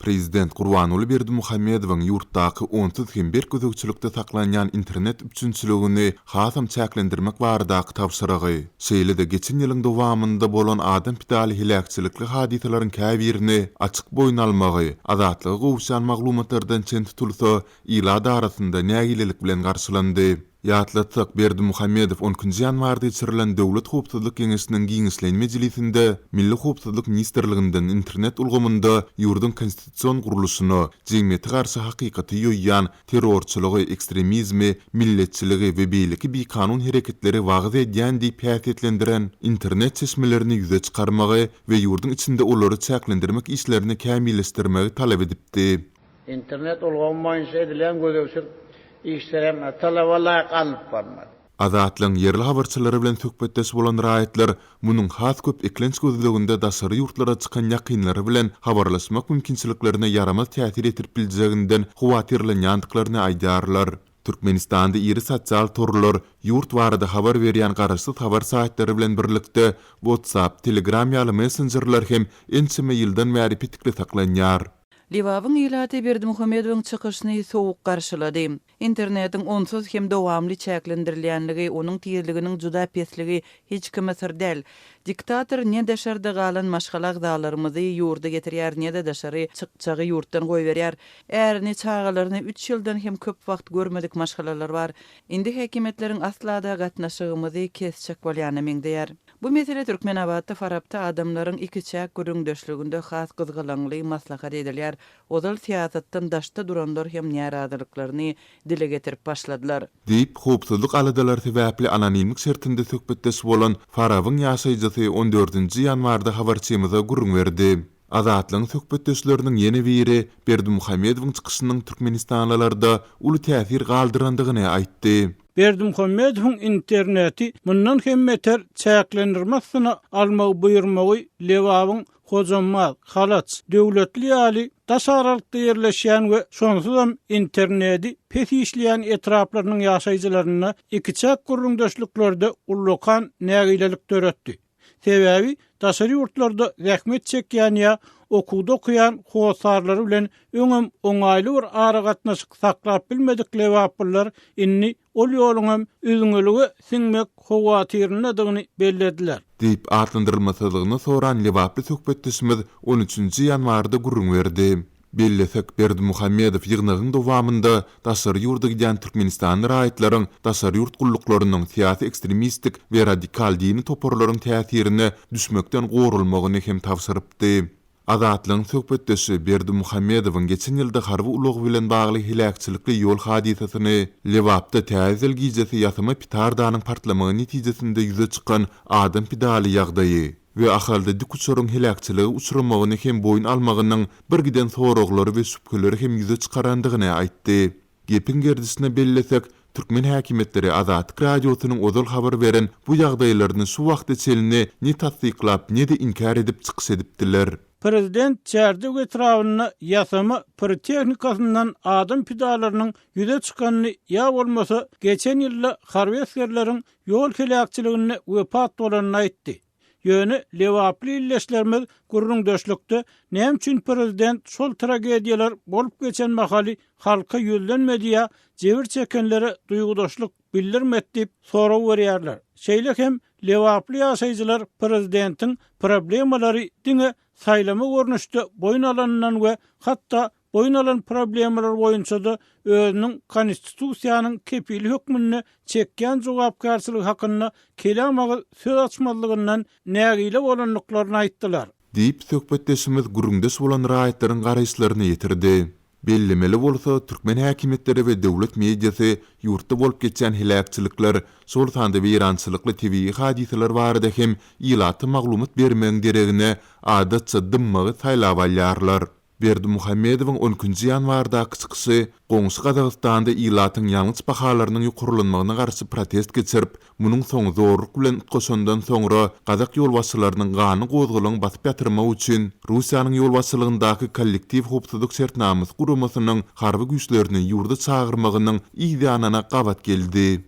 Prezident Gurbanuly Berdimuhammedowyň ýurtdaky onsuz hem bir gözükçülükde saklanýan internet üçinçiligini hasam çäklendirmek baradaky tapşyrygy. Şeýle-de geçen ýylyň dowamynda bolan adam pidali hilakçylykly hadisalaryň käbirini açyk boýun almagy, azatlygy gowşan maglumatlardan çen tutulsa, ýyla arasynda nägilelik bilen garşylandy. Ýatlatsak Berdimuhammedow 10 ýanwarda geçirilen Döwlet Howpsuzlyk Geňeşiniň giňişlen mejlisinde Milli Howpsuzlyk Ministrliginden internet ulgamynda ýurdun konstitusiýon guruluşyny, jemgyýete garşy hakykaty ýoýýan terrorçylygy, ekstremizmi, milletçiligi we beýleki bir kanun hereketleri wagyz edýän diýip häsiýetlendiren internet çeşmelerini ýüze çykarmagy we ýurdun içinde olary çäklendirmek işlerini kämilleşdirmegi talap edipdi. İnternet ulgamyňça edilen gözükçülük işlerem talawala kalıp barmadı. Azatlyň yerli habarçylary bilen söhbetdeş bolan raýatlar munyň has köp eklenç gözleginde daşary ýurtlara çykan ýakynlary bilen habarlaşmak mümkinçiliklerine yaramaz täsir etip biljeginden huwatirlenýändiklaryny aýdarlar. Türkmenistanda iri sosial torlar ýurt barada habar berýän garaşsyz habar saýtlary bilen birlikde WhatsApp, Telegram ýaly messengerler hem ençime ýyldan bäri pitikli saklanýar. Liwabyň ýylaty Berdimuhammedowyň çykyşyny sowuk garşylady. Internetiň onsuz hem dowamly çäklendirilýänligi, onuň tezliginiň juda pesligi hiç kime sir däl. Diktator ne deşerde galan maşgalak dağlarymyzy ýurda getirýär, ne de deşary çykçagy ýurtdan goýberýär. Ärini çağalaryny 3 ýyldan hem köp wagt görmedik maşgalalar bar. Indi häkimetleriň aslada gatnaşygymyzy kesçek bolýany meňdeýär. Bu mesele Türkmenabadda Farabda adamlaryň ikiçäk görüňdeşliginde has gyzgylanly maslahat edilýär. Odal siýasatdan daşda duranlar hem näradylyklaryny dile getirip başladylar. Diýip howpsuzlyk aladalar sebäpli anonimlik şertinde söhbetdeş bolan Farabyň ýaşaýjysy 14 ýanwarda habarçymyza gurrun berdi. Azatlyň söhbetdeşleriniň ýene biri Berdimuhammedowyň çykyşynyň Türkmenistanlylarda uly täsir galdyrandygyny aýtdy. Berdimuhammedowyň interneti mundan hem beter çäklendirmekçe almagy buyurmagy Lewabyň hojammal, halat, döwletli ýaly daşaralykda ýerleşýän we şonsuzam interneti pes işleýän etraplarynyň ýaşaýjylaryna ikiçäk gurrundaşlyklerde ullukan nägilelik töretdi. Sebäbi daşary ýurtlarda zähmet çekýän ýa okuwda okuyan howsarlary bilen öňem oňaýly bir ara gatnaşyk saklap bilmedik lewaplar inni ol ýoluňam üzüňeligi siňmek howatyrynydygyny bellediler. Diýip atlandyrylmasylygyny soran lewaply söhbetdeşimiz 13 ýanwarda gurrun berdi. Bellesek Berdimuhammedow ýygnagyň dowamynda daşary ýurda giden Türkmenistan raýatlaryň daşary ýurt gulluklarının siýasy ekstremistik we radikal dini toporlaryň täsirini düşmekden gorulmagyny hem tapşyrypdy. Azatlyň söhbetdeşi Berdimuhammedowyň geçen ýylda harby ulag bilen bagly hilakçylykly ýol hadisasyny Lewapda täzel giýjesi ýasyma pitardanyň partlamagy netijesinde ýüze çykan adam pidali ýagdaýy we ahalda dikuçoryň hilakçylygy uçurmagyny hem boyun almagynyň bir giden soraglary we şüpheleri hem ýüze çykarandygyny aýtdy. Gepin gerdisine bellesek, Türkmen häkimetleri Azatlyk radiosynyň ozal habar beren bu ýagdaýlaryny şu wagt içerisinde ne tasdiklap, ne de inkar edip çykyş edipdiler. Prezident çärdek etrawyna ýasama pirotehnikasyndan adam pidalarynyň ýüze çykanyny ýa bolmasa geçen ýylda harby askerleriň ýol hilakçylygyny wepat bolanyny aýtdy. Ýöne lewaply illeşlerimiz gurrundaşlykda näme üçin prezident şol tragediýalar bolup geçen mahaly halka ýölenmediýä jebir çekenlere duýgudaşlyk bildirmek diýip soraw berýärler. Şeýle hem lewaply ýaşaýjylar prezidentiň problemalary diňe saýlama görnüşde boyun alanyndan we hatda boyun alan problemler boýunça da özüniň konstitusiýanyň kepili hökmüni çekýän jogapkarçylyk hakyna kelamagy söz açmalygyndan nägile bolanlyklaryny aýtdylar. Diýip söhbetdeşimiz gurrundaş bolan raýatlaryň garaýşlaryny ýetirdi. Bellemeli bolsa Türkmen häkimetleri we döwlet mediasy ýurtda bolup geçen hilakçylyklar, şol sanda weýrançylykly tebii hadiseler barada hem ýylaty maglumat bermeň geregine adatça dymmagy saýlap alýarlar. Berdimuhammedowyň 10 ýanwardaky çykyşy goňşy Gazagystanda ýylatyň ýalňyç bahalarynyň ýokurlanmagyna garşy protest geçirip, munyň soňy zorluk bilen utgaşandan soňra Gazak ýolbaşçylarynyň gany gozgulygyny basyp ýatyrmak üçin Russiýanyň ýolbaşçylygyndaky kollektiv howpsuzlyk şertnamysy guramasynyň harby güýçlerini ýurda çağırmagynyň ýygyanyna gabat geldi.